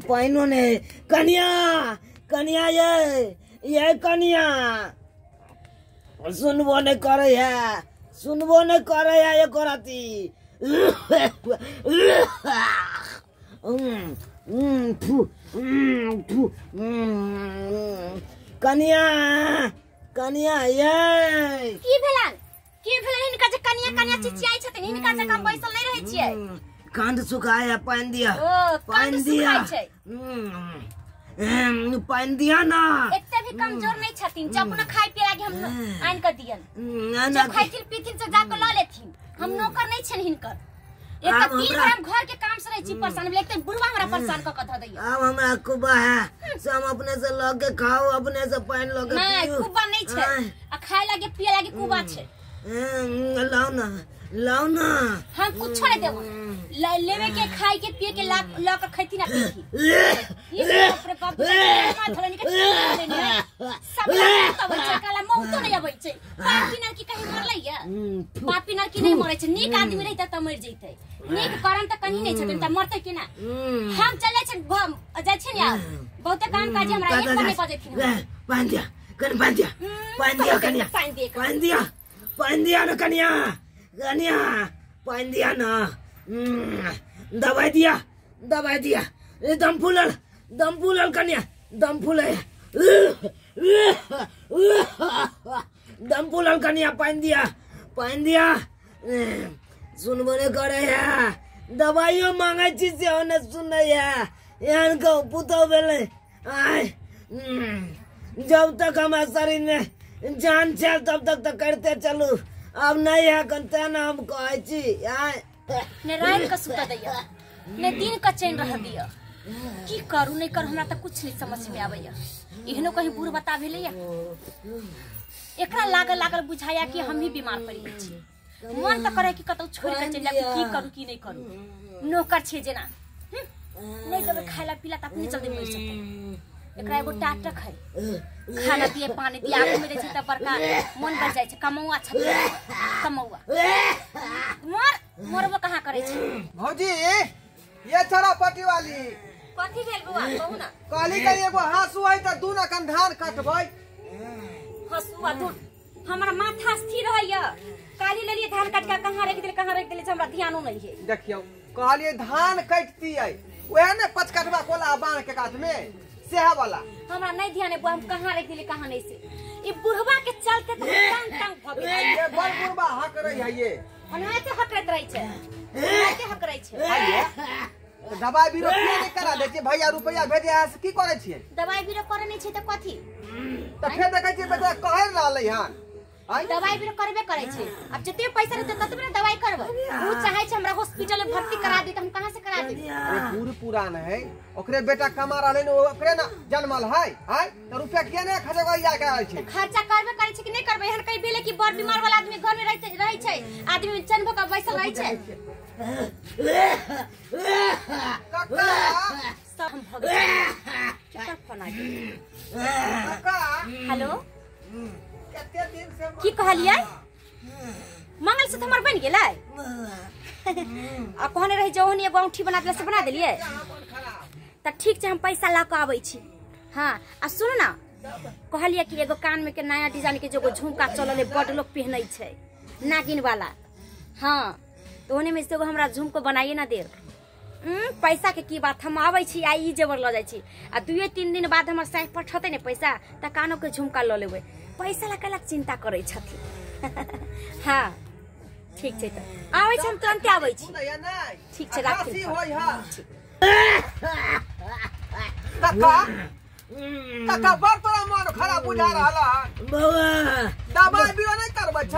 पाइनो ने कन्या कन्या ये कन्या सुनबो नहीं करे है ये कराती कन्या कन्या ये की भेलन हिनका जे कन्या कन्या चिचियाई छथिन हिनका जे हम बैसल नहीं रहै छियै कांड सुखाया पानी दिया पानी दिया पानी दिया ना एकते भी कमजोर नहीं छथिन जब न खाई पिए लागे हम आन कर दियन जब खाइथिन पीथिन से जाके ल लेथिन हम नौकर नहीं छन हिनकर एक त दिन भर हम घर के काम से रही छी परेशान लेकिन बुढ़वा हमरा परेशान क कथा दैया अब हमरा कुबा है सब अपने से लगे खाओ अपने से पानी लगे नहीं कुबा नहीं छे आ खाए लागे पिए लागे कुबा छे लाओ ना हम कुछ नहीं देबो लेवे के खाई के पिए के ला के खैती ना पीती ये बाप रे बाप मां धरनी के सब तब चकाला मौ तो नहीं आबै छै पापी नर की कहीं मरलै या पापी नर की नहीं मरै छै नीक आदमी रहित त मर जइतै नीक करम त कहीं नहीं छथिन त मरतै कि ना हम चले छै जाय छै ने बहुते काम काज हमरा एक पर नहीं पजेथिन पानी दिया कन्या पानी दिया ना कन्या पानी दिया ना दवाई दिया दम फूलल कन्या दम फूले दम फूलल कन्या पानी दिया सुनबो ने करे है दवाइयो मांगे छी से ओने सुनै है यान को पुतो बेले आय जब तक हमारे शरीर में जान है तब तक तो करते चलू अब नहीं है कंते ना हम कहै छी आय ने रात का सुता दैया ने दिन का चैन रह दिया की करू नहीं करू हमरा त कुछ नहीं समझ में आबैया एहनो कहीं बूढ़ बता भेलैया एकरा लागल बुझाया कि हम ही बीमार पड़ी छी मन त करे कि कतौ छोड़ के चल जाके की करू की नहीं करू नौकर छे जेना नहीं देबे खाइला पीला त अपने जल्दी मर सकते एकरा एगो टाटक है खाना दिए पानी दिए आगू में देछि त बड़का मन बढ़ जाय छै कमौआ मोरबो कहां करे छै भौजी ये छोरा पटी वाली कथि भेल बुआ कहू ना काली के एगो हासु है त दू ना कन धान कटबै हसुआ दू हमरा माथा स्थिर रहैया काली लेलिए धान काट के कहां रख देले हमरा ध्यानो नहीं है देखियो कहलिए धान कटती है ओहे ने पचकटवा कोला बांध के काट में सेहा वाला हमरा नहीं ध्यान है हम कहां रख दिले कहां नहीं से ई बुढ़वा के चलते तो टांग भगे ये बड़ बुढ़वा हक रही है ये अनाते हकरत रही छै दवाई बीरो किया नहीं करा दे छै भैया रुपया भेजे है की करे छियै दवाई बीरो करे नहीं छै त कथि त फेर देखै छियै बेटा कहै रहलै हन दवाई बीरो करबे करे छै अब जते पैसा रहते ततबे ना दवाई करबै उ चाहे छै हमरा हॉस्पिटल में भर्ती करा दी त हम कहां से करा दी अरे पूरी पुरान है ओकरे बेटा कमा रहले ने ओकरे ना जन्मल है त रुपया किया नहीं खर्चा या करे छै खर्चा करबे करे छै कि नहीं करबे हन कहि बेले कि बड़ बीमार वाला आदमी घर में रहै छै आदमी चैन भका बैसल रहै छै काका सब हम भगे चुप फना दे काका हेलो कते दिन से की कहलियै मंगलसूत्र हमर बन गेलै आ कहने रही जौन एगो औंठी बना देले से बना देलियै त ठीक छै हम पैसा ला के आबै छी हां आ सुन ना कहलियै कि एगो कान में के नया डिजाइन के जो झुमका चलले बड लोग पहनै छै नागिन वाला हां तो ओने में से एगो हमरा झुमको बनाइए ना दे पैसा के की बात हम आबै छी आ ई जेवर ल जाय छी आ 2-3 दिन बाद हमर साइड पठते ने पैसा त कानो के झुमका ल लेबै पैसा ला कला चिंता करे छथि हां ठीक छै त आबै छी हम तुरंत आबै छी ठीक छै राखी होय हा काका बड़ तोरा मन खराब बुझा रहला बौआ दवाई बीरो नहीं करबै छ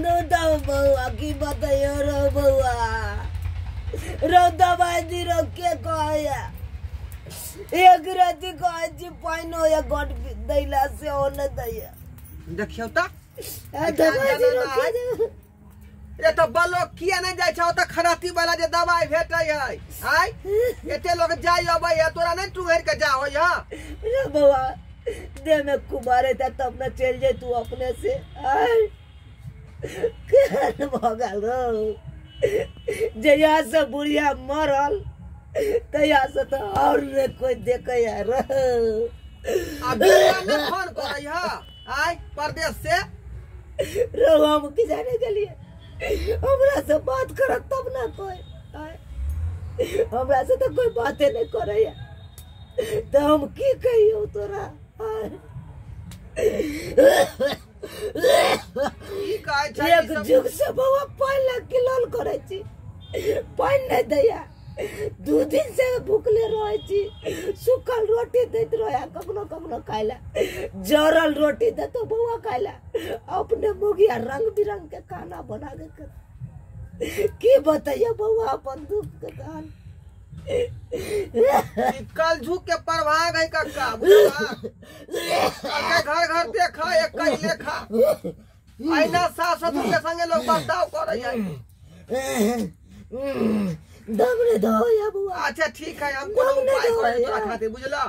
नो दो बौआ की बताइयो रो बौआ रो दवाई दी रो के कहया एक राती कहै छी पाइनो या गट दैला से ओने दैया देखियो त दवाई दी रो के ये तो बलो किया नहीं जाय छ त खराती वाला जे दवाई भेटै है आय एते लोग जाय अबै है तोरा नहीं टुहेर के जा होय ह रे बौआ दे में कुमारे त तब न चल जे तू अपने से आय केहन भगल रो जया से बुढ़िया मरल तया से तो और ने कोई देखे यार अभी ना फोन करे है आय परदेश से रो हम की जाने के लिए हमरा से बात करत तब ना कोई आय हमरा से तो कोई बातें नहीं करे यार तो हम की कहियो तोरा एक जुग से बउआ पानी किलोल करे छी पानी नहीं दैया 2 दिन से भूखले रहे छी सुखल रोटी देत रहे कखनो कखनो खाइला जरल रोटी दे तो बउआ खाइला अपने मुगिया रंग बिरंग के खाना बना के की बताइए बउआ अपन दुख के कहानी कल झुक के परभाग है कक्का बुझला घर घर देखा एक कई लेखा आईना सास ससुर के संगे लोग बर्ताव करे है दम ने दो या बुआ अच्छा ठीक है हम कोनो उपाय करे तोरा खातिर बुझला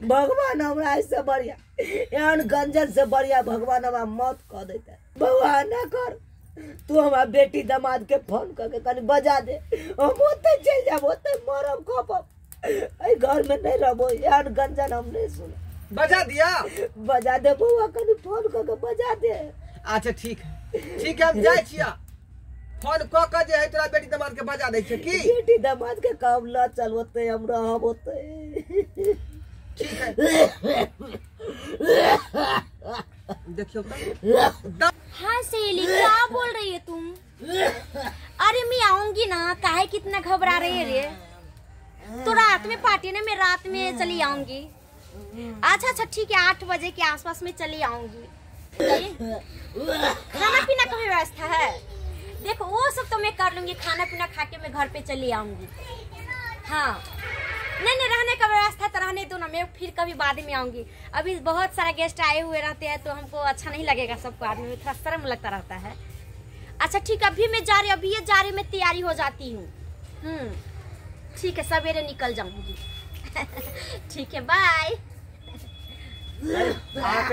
भगवान हमरा इससे बढ़िया एहन गंजन से बढ़िया भगवान हमरा मौत कह देता भगवान ना कर तू हमारा बेटी दामाद के फोन करके कहीं बजा दे हम ओते चल जाब ओते मरम खपब ए घर में नहीं रहबो यार गंजन हम नहीं सुन बजा दिया बजा दे बउआ कहीं फोन करके बजा दे अच्छा ठीक है हम जाय छिया फोन क के जे है तोरा बेटी दामाद के बजा दे छै की बेटी दामाद के काम ल चल ओते हम रहब ओते ठीक है देखियो तो हाँ सहेली क्या बोल रही है तुम? अरे मैं आऊंगी ना, काहे कितना घबरा रही है रे? तो रात में पार्टी ना, मैं रात में चली आऊंगी। अच्छा ठीक है, 8 बजे के आसपास में चली आऊंगी। खाना पीना का व्यवस्था है? देखो वो सब तो मैं कर लूंगी, खाना पीना खा के मैं घर पे चली आऊंगी। हाँ नहीं रहने का व्यवस्था तो रहने दो ना, मैं फिर कभी बाद में आऊंगी। अभी बहुत सारा गेस्ट आए हुए रहते हैं तो हमको अच्छा नहीं लगेगा, सबको आदमी में थोड़ा शर्म लगता रहता है। अच्छा ठीक है, अभी मैं जा रही, अभी ये जा रही, मैं तैयारी हो जाती हूँ। ठीक है, सवेरे निकल जाऊंगी। ठीक है, बाय।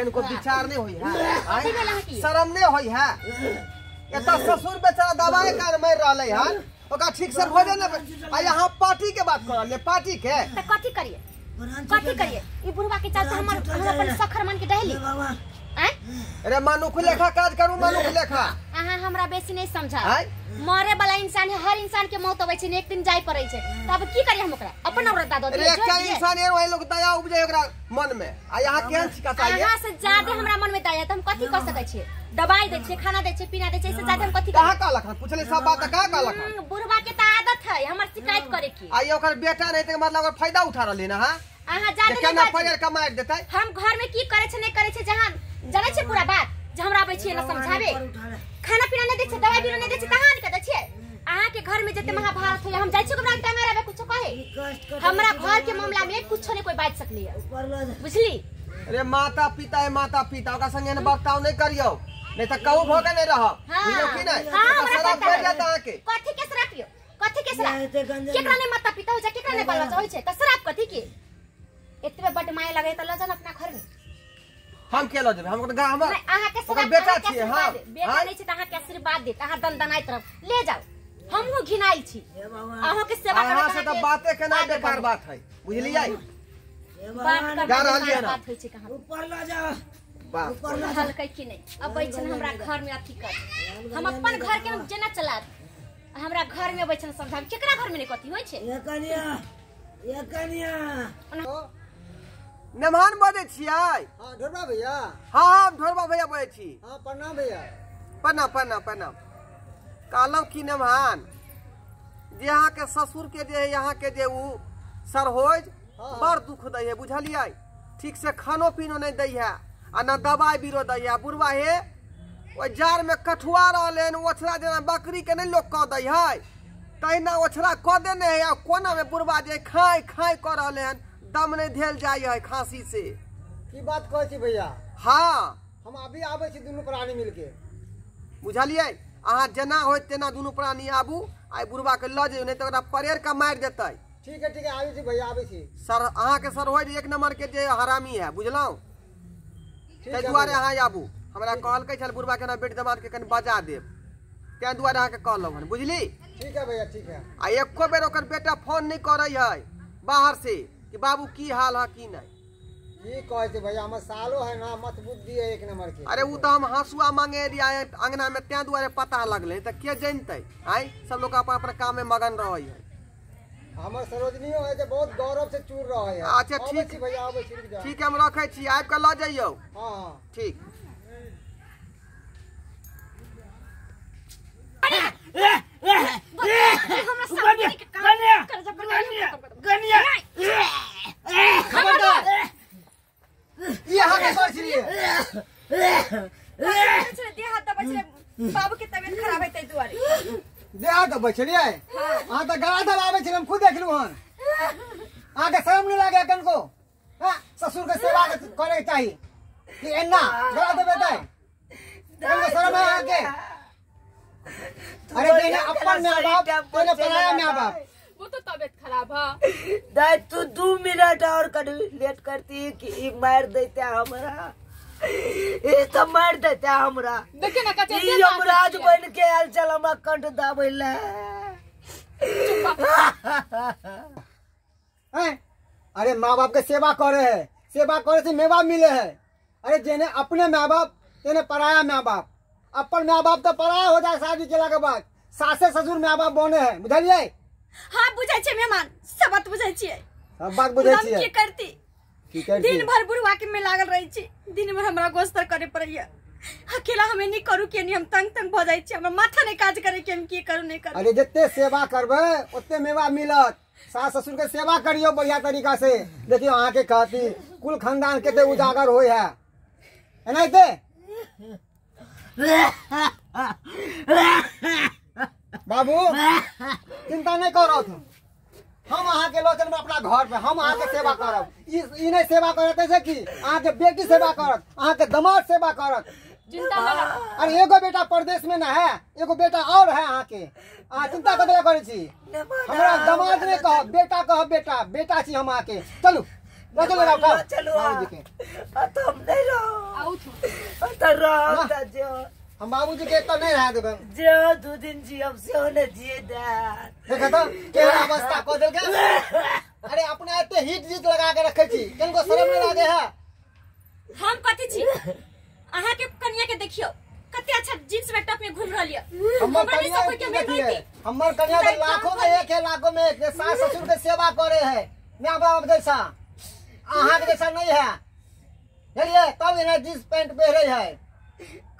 इनको विचार नहीं हुई है, शर्म नहीं हुई है। ये तो ससुर बेचारा दवाई कर मर रहा है, ओका ठीक से भोजन आ यहाँ पार्टी के बात कर ले, पार्टी के तो कथी करिए, कथी करिए? ये बुढ़वा के चलते हम अपन सखर मन के डहली। अरे मनुख लेखा काज करू, मनुख लेखा। अहाँ हमरा बेसी नहीं समझा। मरे वाला इंसान है, हर इंसान के मौत होवे छै, एक दिन जाय पड़े छै। त अब की करिए हम ओकरा? अपन औरत दादो दे। एकटा इंसान एहन लोग दया उपजे ओकरा मन में, आ यहाँ केहन शिकायत आइए? अहाँ से ज्यादा हमरा मन में दया, त हम कथी कर सकै छियै? दवाई दे छै, खाना दे छै, पीना दे छै, इससे ज्यादा हम कथी कर? कहां का लखन पूछले सब बात का लखन? बुढ़वा के त आदत है हमर शिकायत करे की। आ ये ओकर बेटा नहीं त मतलब ओकर फायदा उठा रहले ना। हां अहाँ ज्यादा केना परिवार कमाई देतै? हम घर में की करे छै नहीं करे छै, जहां जाने छै पूरा बात, जे हमरा आबै छै ना समझावे। खाना पीना नहीं दे छै, दवाई बीरो नहीं दे छै, कहां के दै छै? अहाँ के घर में जते महाभारत होय, हम जाय छी ओकरा टाइम आबे कुछ कहे? हमरा घर के मामला में कुछ नहीं कोई बात सकली है, बुझली? अरे माता पिता है, माता पिता ओकरा संगे न बर्ताव नहीं करियो, नहीं त कहू भोगे नहीं रह। बुझलो की नहीं? शराब पड़ जाता है के। कथी के शराब पियो? कथी के शराब? केकरा ने माता पिता हो जा, केकरा ने बाल बच्चा होय छै, त शराब कथी के? एतबे बड माया लगे त ल जान अपना घर में। हम के ल जेबै? हम हमर अहाँ के ओकर बेटा छियै। हां बेटा नहीं छै त अहाँ के आशीर्वाद देत, अहाँ दनदनाई तरफ ले जाओ। हमहु घिनाइल छी, अहाँ के सेवा करत। अहाँ से त बातें केना बेकार बात है, बुझलियै? बात जा रहलियै ना, बात होय छै कहां? ऊपर ला जा, ऊपर ला हल्कै की नहीं। अब बैठन हमरा घर में अथी कर, हम अपन घर के जेना चलात, हमरा घर में बैठन समझाब। केकरा घर में नहीं कथी होय छै? ये कनिया मेहमान बजे छियै? हां ढोरबा भैया। हां ढोरबा भैया बजे छी। हां प्रणाम भैया। प्रणाम। कहलौं की मेहमान जे यहाँ के ससुर के जे यहाँ के जे उ सरहोज बड़ दुख दै है, बुझलियै? ठीक से खानो पीनो नहीं दै है, आ न दवाई बीरो दै है। बुढ़वा हे ओ जार में कठुआ रहले, ओछरा जेना बकरी के नहीं लोग कह दै है, तहिना ओछरा कह देने है। कोना में बुढ़वा जे खाई कर रहले हन, दम नहीं धेल जाय है खांसी से। की बात कहै छी भैया? हाँ हम अभी आबै छी, दुनू प्राणी मिलके। बुझलियै? अहाँ जेना होय तेना दुनू प्राणी आबू, आइ बुढ़वा के ल जाइयो, नहीं तो ओकरा परेर के मार देतै। ठीक है आबै छी भैया, आबै छी। सर अहाँ के सर होय 1 नंबर के जे हरामी है, बुझलौ? ताहि दुआरे अहाँ आबू, हमरा कहल के चल बुढ़वा के ना बेटी दामाद के कनी बजा देब तैं दुआरे अहाँके कहलहुँ हन बुझली। ठीक है भैया ठीक है। आ एको बेर ओकर बेटा फोन नहीं करे है बाहर से कि बाबू की हाल है की नहीं। की कहै छै भैया हमर सालो है ना मत बुद्धि है एक नंबर के। अरे वो तो हम हंसुआ मांगे दिया अंगना में तैं दुआरे पता लगले तो के जानते आई सब लोग अपन अपन काम में मगन रहे है। हमर सरोजनियो है जे बहुत गौरव से चूर रहा है। अच्छा ठीक है भैया आबै छी रुक जाओ। ठीक है हम रखे छी आबि के ल जाइयो। हां हां ठीक। बाबू के तबियत खराब है तै दुआरे देहा तो बचलिए हां त गला दबावे छी हम खुद देखलु हन। आके शर्म नहीं लागे कनको हां ससुर के सेवा करे चाहिए कि एन्ना गला दबे दे कनको शर्म है आके। अरे देना अपन मां बाप तेरे पराया मां बाप वो तो तबियत खराब है। दाई तू 2 मिनट और कर लेट करती कि मार देते हमरा ये तो मार देते हमरा। देखिए ना कच्चे ई यमराज बन के आल चल हमरा कंठ दाबैला। अरे माँ बाप के सेवा करे है सेवा करे से मेवा मिले है। अरे जेने अपने माँ बाप तेने पराया माँ बाप अपन माँ बाप तो पराया हो जाए शादी केला के बाद सासे ससुर माँ बाप बने है बुझलिए। हाँ बुझे छे मेहमान सब बात बुझे छिए सब बात बुझे हम छिए की करती दिन भर बुढ़वा के में लागल रही छी दिन भर हमरा गोस्तर करे पड़ैया अकेला हमें नहीं करू के नहीं हम तंग तंग भ जाई छी हमरा माथा नहीं काज करे के हम की करू नहीं करू। अरे जितने सेवा करबे उतने मेवा मिलत। सास ससुर के सेवा करियो बढ़िया तरीका से देखियो अहाँ के कहती कुल खानदान केते उजागर होय है एनाइते। बाबू चिंता नहीं करो तुम हम अहाँ के लोचन में अपना घर पे हम अहाँ के सेवा करब ई नहीं सेवा करत ऐसे की अहाँ के बेटी सेवा करत अहाँ के दामाद सेवा करत। चिंता ना अरे एगो बेटा परदेश में ना है एगो बेटा और है अहाँ के अहाँ चिंता कदला करे छी। हमरा दामाद ने कह बेटा बेटा छी हम अहाँ के चलू चलो लगाओ चलो बाबूजी के तुम नहीं रहो आउ तो रहो तो जो हम बाबूजी के तो नहीं रह देबे जो 2 दिन जी अब से होने दिए दार देखा तो केरा अवस्था को देल के। अरे अपने एते हिट जीत लगा के रखे छी किनको शर्म नहीं लागे है। हम कथि छी अहाँ के कन्या के देखियो कते अच्छा जींस में टॉप में घूम रहल है। हमर कन्या के देखिए हमर कन्या तो लाखों में एक है लाखों में एक सास ससुर के सेवा करे है मां बाप जैसा अहाँ के जैसा नहीं है चलिए तब इन्हें जींस पैंट पहने है।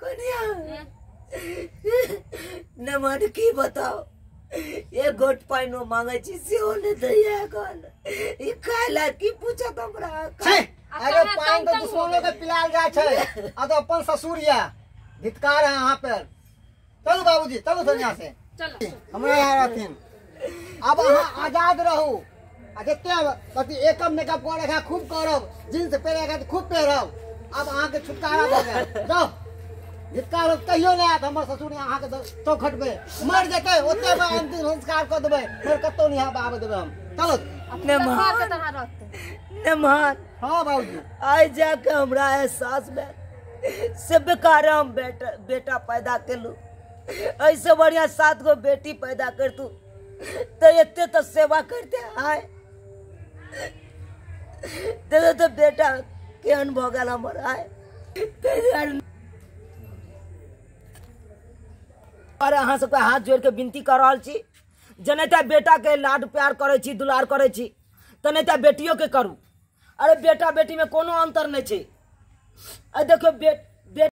कन्या नमन की बताओ ये गोट पाइनो मांगे छी से होने दैया गन ई काला की पूछत हमरा। अरे पान तो दुश्मनों के पिलाल जाए छे आ तो अपन ससुर या धिक्कार है यहाँ पर। चलो बाबूजी चलो दुनिया से चलो हमरा यहाँ रहथिन अब अहाँ आजाद रहू आ जते कथी एकम मेकअप करे है खूब करब जींस पहने है खूब पहनब अब अहाँ के छुटकारा भ गेल जाओ धिक्कार कहियो नहीं आत हमर ससुर अहाँ के चौखट पे मर जेते ओते में अंतिम संस्कार कर देबे फिर कतो नहीं आबे देबे हम चलो अपने घर के तरह रहते नमन। हाँ बाबूजी आज जाके हमरा एहसास में से बेकार हम बेटा पैदा केलू ऐसे बढ़िया 7 गो बेटी पैदा कर तू तो इतने तो सेवा करते आए तो बेटा केहन भ गेल हमर आए। और अहाँ सबके हाथ जोड़ के विनती कर रहल छी जनेता बेटा के लाड प्यार करे छी दुलार करे छी तनेता बेटियों के करू। अरे बेटा बेटी में कोनो अंतर नहीं छै। देखो